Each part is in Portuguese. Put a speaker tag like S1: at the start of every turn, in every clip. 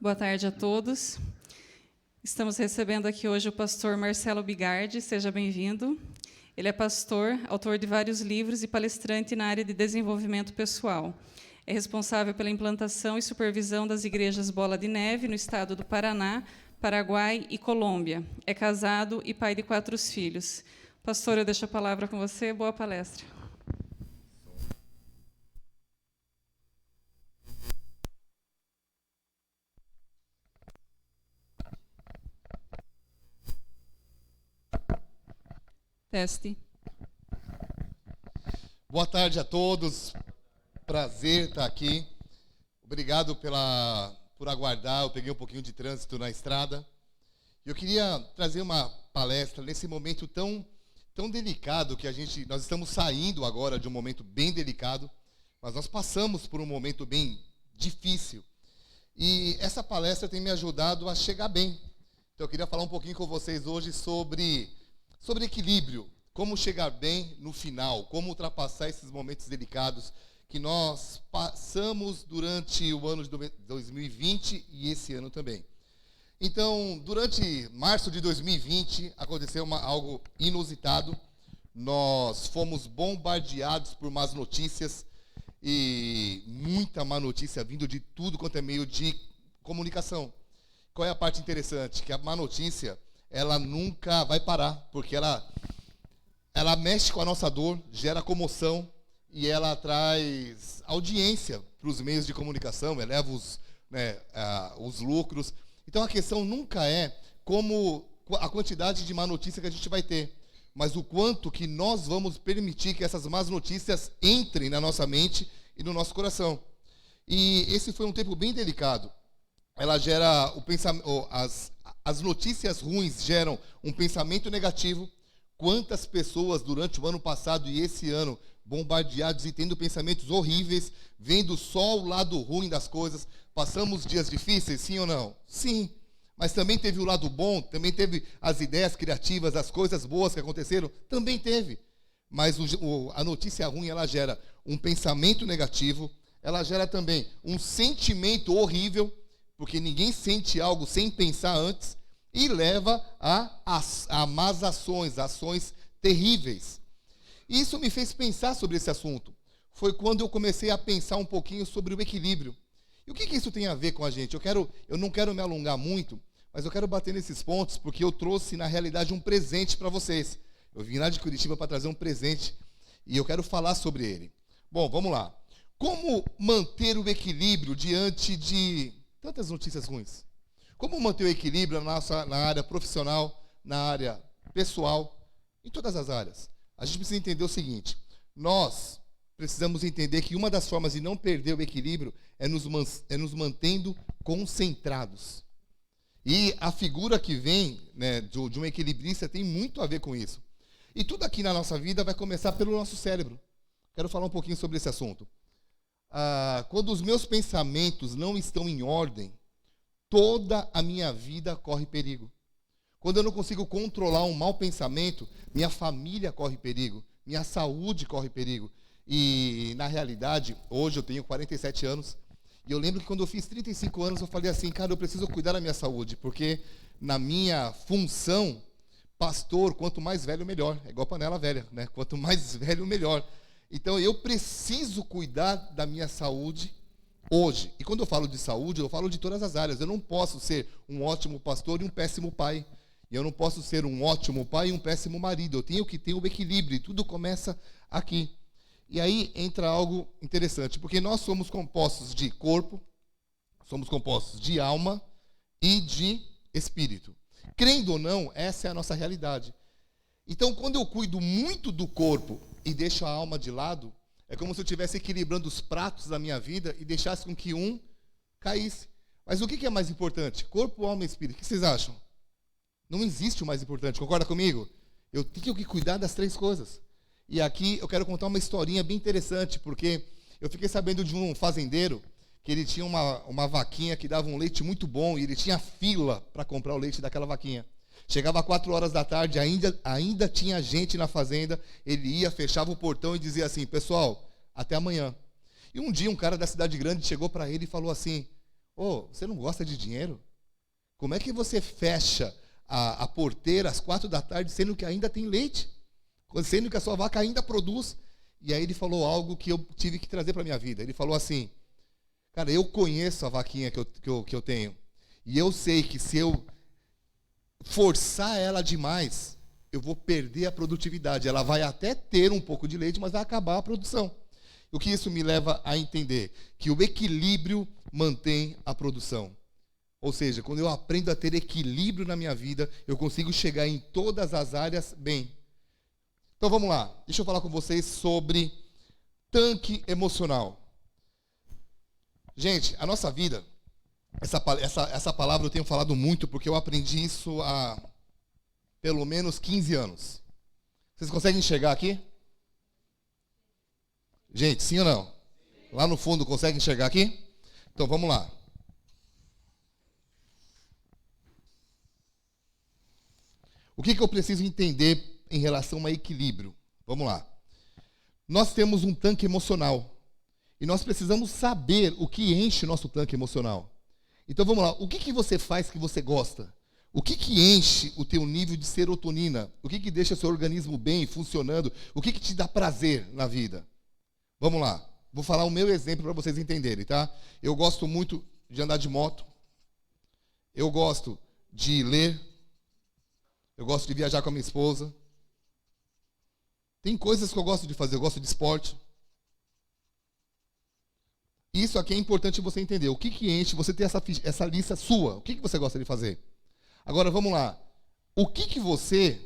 S1: Boa tarde a todos. Estamos recebendo aqui hoje o pastor Marcelo Bigardi, seja bem-vindo. Ele é pastor, autor de vários livros e palestrante na área de desenvolvimento pessoal. É responsável pela implantação e supervisão das igrejas Bola de Neve no estado do Paraná, Paraguai e Colômbia. É casado e pai de 4 filhos. Pastor, eu deixo a palavra com você. Boa palestra. Teste.
S2: Boa tarde a todos. Prazer estar aqui. Obrigado por aguardar. Eu peguei um pouquinho de trânsito na estrada. Eu queria trazer uma palestra nesse momento tão delicado que nós estamos saindo agora de um momento bem delicado, mas nós passamos por um momento bem difícil. E essa palestra tem me ajudado a chegar bem. Então eu queria falar um pouquinho com vocês hoje sobre equilíbrio, como chegar bem no final, como ultrapassar esses momentos delicados que nós passamos durante o ano de 2020 e esse ano também. Então, durante março de 2020, aconteceu algo inusitado. Nós fomos bombardeados por más notícias e muita má notícia vindo de tudo quanto é meio de comunicação. Qual é a parte interessante? Que a má notícia, ela nunca vai parar, porque ela mexe com a nossa dor, gera comoção e ela traz audiência para os meios de comunicação, eleva os lucros. Então a questão nunca é como a quantidade de má notícia que a gente vai ter, mas o quanto que nós vamos permitir que essas más notícias entrem na nossa mente e no nosso coração. E esse foi um tempo bem delicado. Ela gera o pensamento, as notícias ruins geram um pensamento negativo. Quantas pessoas durante o ano passado e esse ano bombardeados e tendo pensamentos horríveis, vendo só o lado ruim das coisas. Passamos dias difíceis, sim ou não? Sim. Mas também teve o lado bom, também teve as ideias criativas, as coisas boas que aconteceram, também teve. Mas a notícia ruim, ela gera um pensamento negativo, ela gera também um sentimento horrível, porque ninguém sente algo sem pensar antes, e leva a más ações terríveis. Isso me fez pensar sobre esse assunto. Foi quando eu comecei a pensar um pouquinho sobre o equilíbrio. E o que isso tem a ver com a gente? Eu não quero me alongar muito, mas eu quero bater nesses pontos, porque eu trouxe, na realidade, um presente para vocês. Eu vim lá de Curitiba para trazer um presente, e eu quero falar sobre ele. Bom, vamos lá. Como manter o equilíbrio diante de tantas notícias ruins? Como manter o equilíbrio na área profissional, na área pessoal, em todas as áreas? A gente precisa entender o seguinte: nós precisamos entender que uma das formas de não perder o equilíbrio é nos mantendo concentrados. E a figura que vem, de um equilibrista tem muito a ver com isso. E tudo aqui na nossa vida vai começar pelo nosso cérebro. Quero falar um pouquinho sobre esse assunto. Quando os meus pensamentos não estão em ordem, toda a minha vida corre perigo. Quando eu não consigo controlar um mau pensamento, minha família corre perigo, minha saúde corre perigo. E, na realidade, hoje eu tenho 47 anos, e eu lembro que quando eu fiz 35 anos, eu falei assim, cara, eu preciso cuidar da minha saúde, porque na minha função, pastor, quanto mais velho, melhor. É igual panela velha, né? Quanto mais velho, melhor. Então, eu preciso cuidar da minha saúde hoje. E quando eu falo de saúde, eu falo de todas as áreas. Eu não posso ser um ótimo pastor e um péssimo pai. E eu não posso ser um ótimo pai e um péssimo marido. Eu tenho que ter o equilíbrio. E tudo começa aqui. E aí entra algo interessante. Porque nós somos compostos de corpo, somos compostos de alma e de espírito. Crendo ou não, essa é a nossa realidade. Então, quando eu cuido muito do corpo e deixo a alma de lado, é como se eu estivesse equilibrando os pratos da minha vida e deixasse com que um caísse. Mas o que é mais importante? Corpo, alma e espírito. O que vocês acham? Não existe o mais importante. Concorda comigo? Eu tenho que cuidar das 3 coisas. E aqui eu quero contar uma historinha bem interessante, porque eu fiquei sabendo de um fazendeiro que ele tinha uma vaquinha que dava um leite muito bom e ele tinha fila para comprar o leite daquela vaquinha. Chegava 4 horas da tarde, ainda tinha gente na fazenda, ele ia, fechava o portão e dizia assim, pessoal, até amanhã. E um dia um cara da cidade grande chegou para ele e falou assim, Ô, você não gosta de dinheiro? Como é que você fecha a porteira às 4 da tarde, sendo que ainda tem leite? Sendo que a sua vaca ainda produz? E aí ele falou algo que eu tive que trazer para a minha vida. Ele falou assim, cara, eu conheço a vaquinha que eu tenho. E eu sei que se eu forçar ela demais, eu vou perder a produtividade. Ela vai até ter um pouco de leite, mas vai acabar a produção. O que isso me leva a entender? Que o equilíbrio mantém a produção. Ou seja, quando eu aprendo a ter equilíbrio na minha vida, eu consigo chegar em todas as áreas bem. Então vamos lá, deixa eu falar com vocês sobre tanque emocional. Gente, a nossa vida, essa palavra eu tenho falado muito porque eu aprendi isso há pelo menos 15 anos. Vocês conseguem enxergar aqui? Gente, sim ou não? Lá no fundo, conseguem enxergar aqui? Então vamos lá. O que eu preciso entender em relação a equilíbrio? Vamos lá. Nós temos um tanque emocional. E nós precisamos saber o que enche o nosso tanque emocional. Então vamos lá. O que você faz que você gosta? O que enche o teu nível de serotonina? O que deixa o seu organismo bem, funcionando? O que te dá prazer na vida? Vamos lá. Vou falar o meu exemplo para vocês entenderem, tá? Eu gosto muito de andar de moto. Eu gosto de ler. Eu gosto de viajar com a minha esposa. Tem coisas que eu gosto de fazer. Eu gosto de esporte. Isso aqui é importante você entender. O que enche, você ter essa lista sua. O que você gosta de fazer? Agora, vamos lá. O que você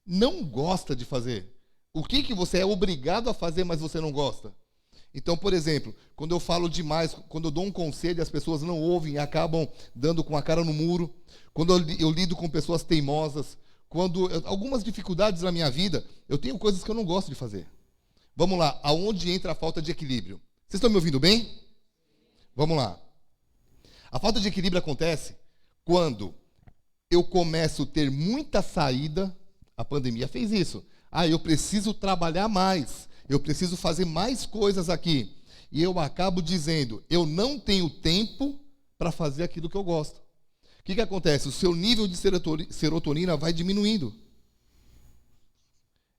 S2: não gosta de fazer? O que você é obrigado a fazer, mas você não gosta? Então, por exemplo, quando eu falo demais, quando eu dou um conselho e as pessoas não ouvem e acabam dando com a cara no muro, quando eu lido com pessoas teimosas, algumas dificuldades na minha vida, eu tenho coisas que eu não gosto de fazer. Vamos lá, aonde entra a falta de equilíbrio? Vocês estão me ouvindo bem? Vamos lá. A falta de equilíbrio acontece quando eu começo a ter muita saída, a pandemia fez isso. Eu preciso trabalhar mais, eu preciso fazer mais coisas aqui. E eu acabo dizendo, eu não tenho tempo para fazer aquilo que eu gosto. O que acontece? O seu nível de serotonina vai diminuindo.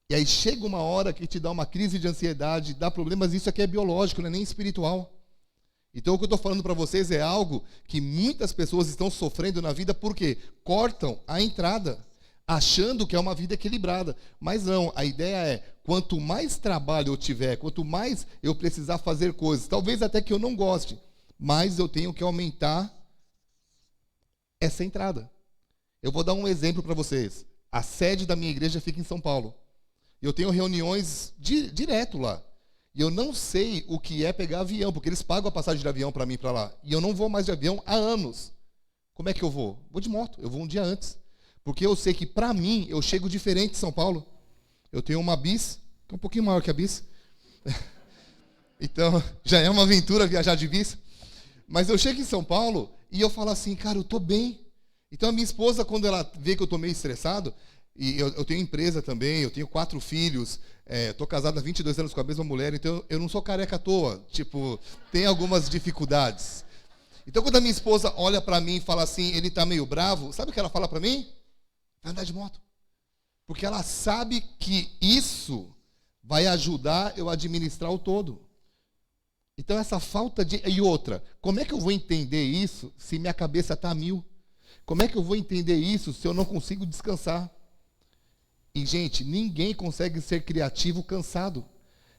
S2: E aí chega uma hora que te dá uma crise de ansiedade, dá problemas, isso aqui é biológico, não é nem espiritual. Então o que eu estou falando para vocês é algo que muitas pessoas estão sofrendo na vida porque cortam a entrada, achando que é uma vida equilibrada. Mas não, a ideia é, quanto mais trabalho eu tiver, quanto mais eu precisar fazer coisas, talvez até que eu não goste, mais eu tenho que aumentar essa entrada. Eu vou dar um exemplo para vocês. A sede da minha igreja fica em São Paulo. Eu tenho reuniões direto lá. E eu não sei o que é pegar avião, porque eles pagam a passagem de avião para mim para lá. E eu não vou mais de avião há anos. Como é que eu vou? Vou de moto, eu vou um dia antes. Porque eu sei que, para mim, eu chego diferente em São Paulo. Eu tenho uma bis, que é um pouquinho maior que a bis. Então, já é uma aventura viajar de bis. Mas eu chego em São Paulo e eu falo assim, cara, eu estou bem. Então, a minha esposa, quando ela vê que eu estou meio estressado, e eu tenho empresa também, eu tenho 4 filhos, estou casado há 22 anos com a mesma mulher, então eu não sou careca à toa. Tipo, tem algumas dificuldades. Então, quando a minha esposa olha para mim e fala assim, ele está meio bravo, sabe o que ela fala para mim? Vai andar de moto. Porque ela sabe que isso vai ajudar eu a administrar o todo. Então, essa falta de... E outra, como é que eu vou entender isso se minha cabeça está a 1000? Como é que eu vou entender isso se eu não consigo descansar? E, gente, ninguém consegue ser criativo cansado.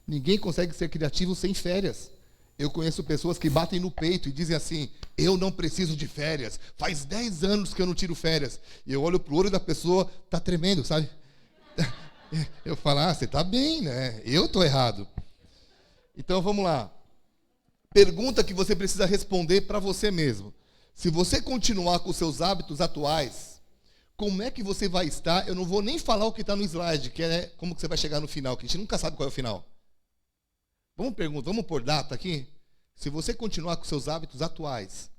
S2: Ninguém consegue ser criativo sem férias. Eu conheço pessoas que batem no peito e dizem assim, eu não preciso de férias. Faz 10 anos que eu não tiro férias. E eu olho pro olho da pessoa, tá tremendo, sabe? Eu falo, você tá bem, né? Eu tô errado. Então, vamos lá. Pergunta que você precisa responder para você mesmo. Se você continuar com os seus hábitos atuais, como é que você vai estar? Eu não vou nem falar o que está no slide, que é como que você vai chegar no final, que a gente nunca sabe qual é o final. Vamos pôr data aqui? Se você continuar com seus hábitos atuais,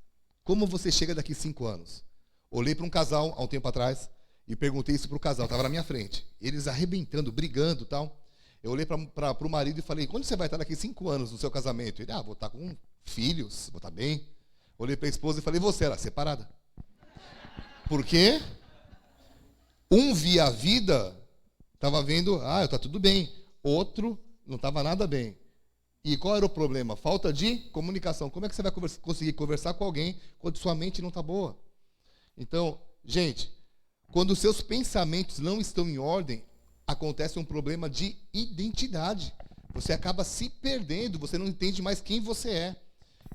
S2: como você chega daqui 5 anos? Olhei para um casal há um tempo atrás e perguntei isso para o casal, estava na minha frente. Eles arrebentando, brigando e tal. Eu olhei para o marido e falei, quando você vai estar daqui 5 anos no seu casamento? Ele, vou estar com filhos, vou estar bem. Olhei para a esposa e falei, você era separada. Por quê? Um via a vida, estava vendo, tá tudo bem. Outro não estava nada bem. E qual era o problema? Falta de comunicação. Como é que você vai conseguir conversar com alguém quando sua mente não está boa? Então, gente, quando os seus pensamentos não estão em ordem, acontece um problema de identidade. Você acaba se perdendo, você não entende mais quem você é.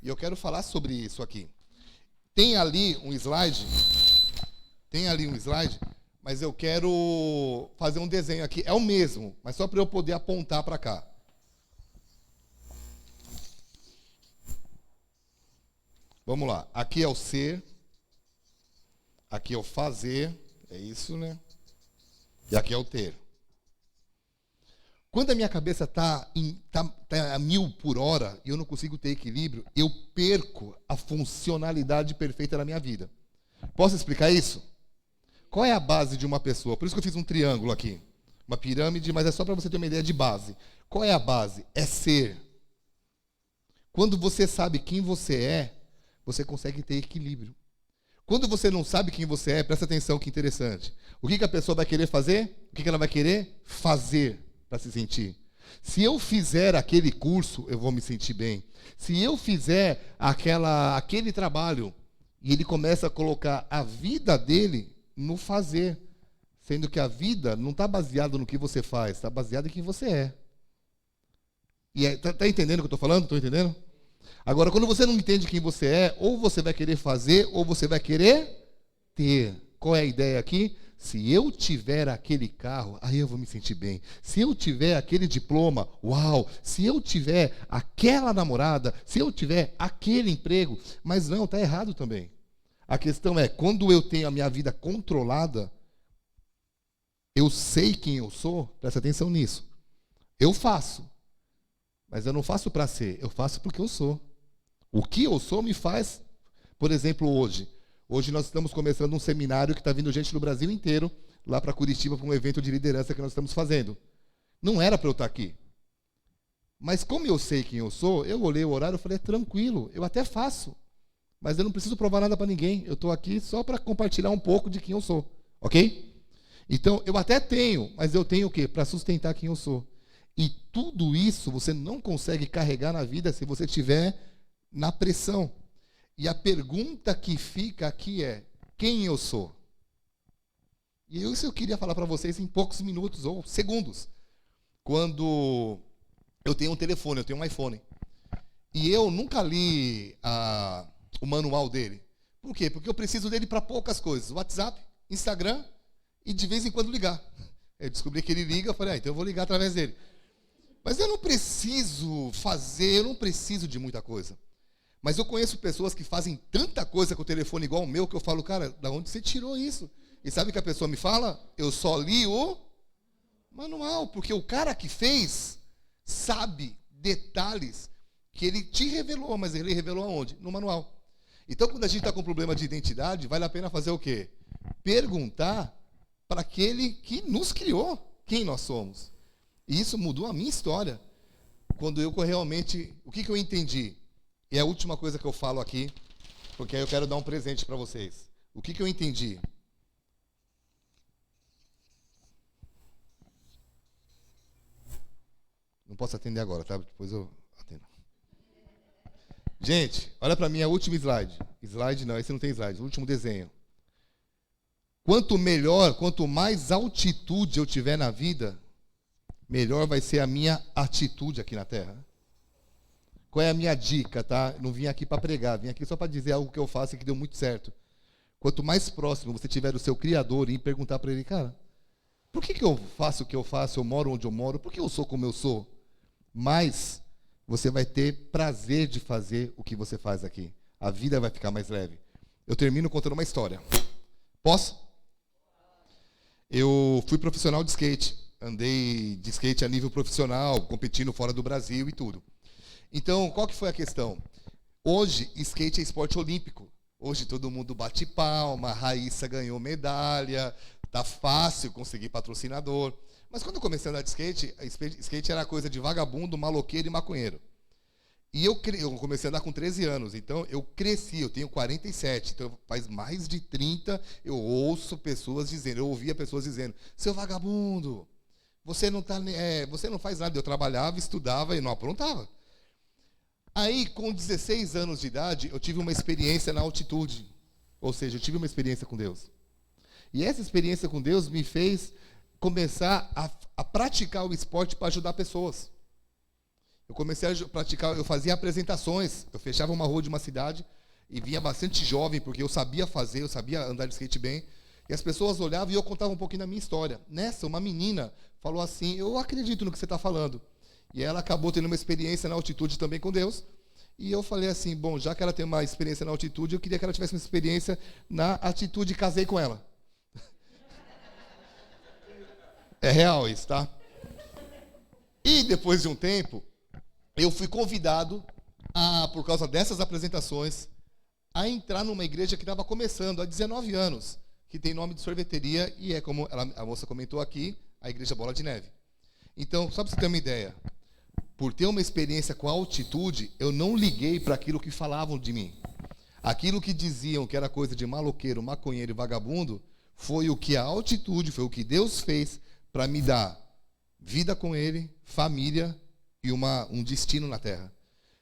S2: E eu quero falar sobre isso aqui. Tem ali um slide, mas eu quero fazer um desenho aqui. É o mesmo, mas só para eu poder apontar para cá. Vamos lá. Aqui é o ser, aqui é o fazer, é isso, né? E aqui é o ter. Quando a minha cabeça está a 1000 por hora e eu não consigo ter equilíbrio, eu perco a funcionalidade perfeita da minha vida. Posso explicar isso? Qual é a base de uma pessoa? Por isso que eu fiz um triângulo aqui. Uma pirâmide, mas é só para você ter uma ideia de base. Qual é a base? É ser. Quando você sabe quem você é, você consegue ter equilíbrio. Quando você não sabe quem você é, presta atenção que interessante. O que a pessoa vai querer fazer? O que ela vai querer? Fazer para se sentir. Se eu fizer aquele curso, eu vou me sentir bem. Se eu fizer aquele trabalho, e ele começa a colocar a vida dele no fazer, sendo que a vida não está baseada no que você faz, está baseada em quem você é. E tá entendendo o que eu estou falando? Estou entendendo? Agora, quando você não entende quem você é, ou você vai querer fazer, ou você vai querer ter. Qual é a ideia aqui? Se eu tiver aquele carro, aí eu vou me sentir bem. Se eu tiver aquele diploma, uau. Se eu tiver aquela namorada, se eu tiver aquele emprego. Mas não, está errado também. A questão é, quando eu tenho a minha vida controlada, eu sei quem eu sou, presta atenção nisso. Eu faço, mas eu não faço para ser, eu faço porque eu sou. O que eu sou me faz, por exemplo, hoje. Hoje nós estamos começando um seminário que está vindo gente do Brasil inteiro, lá para Curitiba, para um evento de liderança que nós estamos fazendo. Não era para eu estar aqui. Mas como eu sei quem eu sou, eu olhei o horário e falei, tranquilo, eu até faço. Mas eu não preciso provar nada para ninguém. Eu estou aqui só para compartilhar um pouco de quem eu sou. Ok? Então, eu até tenho, mas eu tenho o quê? Para sustentar quem eu sou. E tudo isso você não consegue carregar na vida se você estiver na pressão. E a pergunta que fica aqui é, quem eu sou? E isso eu queria falar para vocês em poucos minutos ou segundos. Quando eu tenho um telefone, eu tenho um iPhone. E eu nunca li o manual dele. Por quê? Porque eu preciso dele para poucas coisas. WhatsApp, Instagram e de vez em quando ligar. Eu descobri que ele liga, eu falei, então eu vou ligar através dele. Mas eu não preciso de muita coisa. Mas eu conheço pessoas que fazem tanta coisa com o telefone igual o meu, que eu falo, cara, da onde você tirou isso? E sabe o que a pessoa me fala? Eu só li o manual, porque o cara que fez sabe detalhes que ele te revelou, mas ele revelou aonde? No manual. Então, quando a gente está com problema de identidade, vale a pena fazer o quê? Perguntar para aquele que nos criou quem nós somos. E isso mudou a minha história. Quando eu realmente... O que eu entendi? E é a última coisa que eu falo aqui, porque aí eu quero dar um presente para vocês. O que eu entendi? Não posso atender agora, tá? Depois eu atendo. Gente, olha para mim a última slide. Slide não, esse não tem slide. O último desenho. Quanto melhor, quanto mais altitude eu tiver na vida, melhor vai ser a minha atitude aqui na Terra. Qual é a minha dica, tá? Não vim aqui para pregar, vim aqui só para dizer algo que eu faço e que deu muito certo. Quanto mais próximo você tiver do seu Criador e perguntar para ele, cara, por que eu faço o que eu faço, eu moro onde eu moro, por que eu sou como eu sou? Mais você vai ter prazer de fazer o que você faz aqui. A vida vai ficar mais leve. Eu termino contando uma história. Posso? Eu fui profissional de skate. Andei de skate a nível profissional, competindo fora do Brasil e tudo. Então, qual que foi a questão? Hoje, skate é esporte olímpico. Hoje todo mundo bate palma, a Raíssa ganhou medalha, tá fácil conseguir patrocinador. Mas quando eu comecei a andar de skate, skate era coisa de vagabundo, maloqueiro e maconheiro. E eu comecei a andar com 13 anos, então eu cresci, eu tenho 47, então faz mais de 30 eu ouço pessoas dizendo, eu ouvia pessoas dizendo, seu vagabundo, você não faz nada. Eu trabalhava, estudava e não aprontava. Aí, com 16 anos de idade, eu tive uma experiência na altitude, ou seja, eu tive uma experiência com Deus. E essa experiência com Deus me fez começar a praticar o esporte para ajudar pessoas. Eu comecei a praticar, eu fazia apresentações, eu fechava uma rua de uma cidade e vinha bastante jovem, porque eu sabia fazer, eu sabia andar de skate bem, e as pessoas olhavam e eu contava um pouquinho da minha história. Nessa, uma menina falou assim, eu acredito no que você está falando. E ela acabou tendo uma experiência na altitude também com Deus, e eu falei assim, bom, já que ela tem uma experiência na altitude, eu queria que ela tivesse uma experiência na atitude e casei com ela. É real isso, tá? E depois de um tempo, eu fui convidado, por causa dessas apresentações, a entrar numa igreja que estava começando há 19 anos, que tem nome de sorveteria, e é como a moça comentou aqui, a Igreja Bola de Neve. Então, só para você ter uma ideia, por ter uma experiência com a altitude, eu não liguei para aquilo que falavam de mim. Aquilo que diziam que era coisa de maloqueiro, maconheiro e vagabundo, foi o que a altitude, foi o que Deus fez para me dar vida com Ele, família e um destino na terra.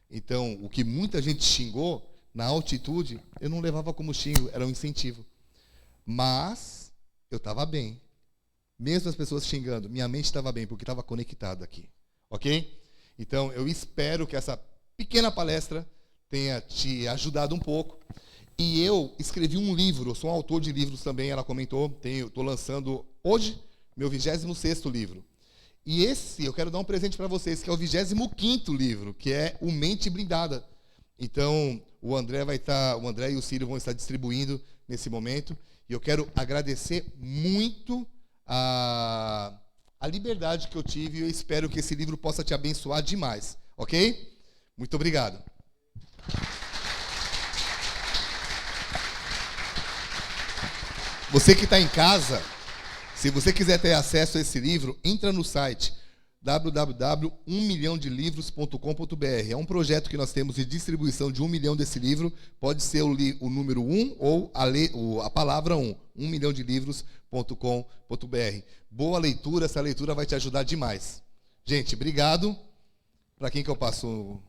S2: Então, o que muita gente xingou na altitude, eu não levava como xingo, era um incentivo. Mas eu estava bem. Mesmo as pessoas xingando, minha mente estava bem, porque estava conectada aqui. Ok? Então, eu espero que essa pequena palestra tenha te ajudado um pouco. E eu escrevi um livro, eu sou um autor de livros também, ela comentou, estou lançando hoje meu 26º livro. E esse, eu quero dar um presente para vocês, que é o 25º livro, que é o Mente Blindada. Então, o André e o Círio vão estar distribuindo nesse momento. E eu quero agradecer muito a liberdade que eu tive. E eu espero que esse livro possa te abençoar demais. Ok? Muito obrigado. Você que está em casa, se você quiser ter acesso a esse livro, entra no site www.1milhãodelivros.com.br. É um projeto que nós temos de distribuição de 1 milhão desse livro. Pode ser o número 1 ou a palavra 1. 1milhãodelivros.com.br. Boa leitura, essa leitura vai te ajudar demais. Gente, obrigado. Para quem que eu passo?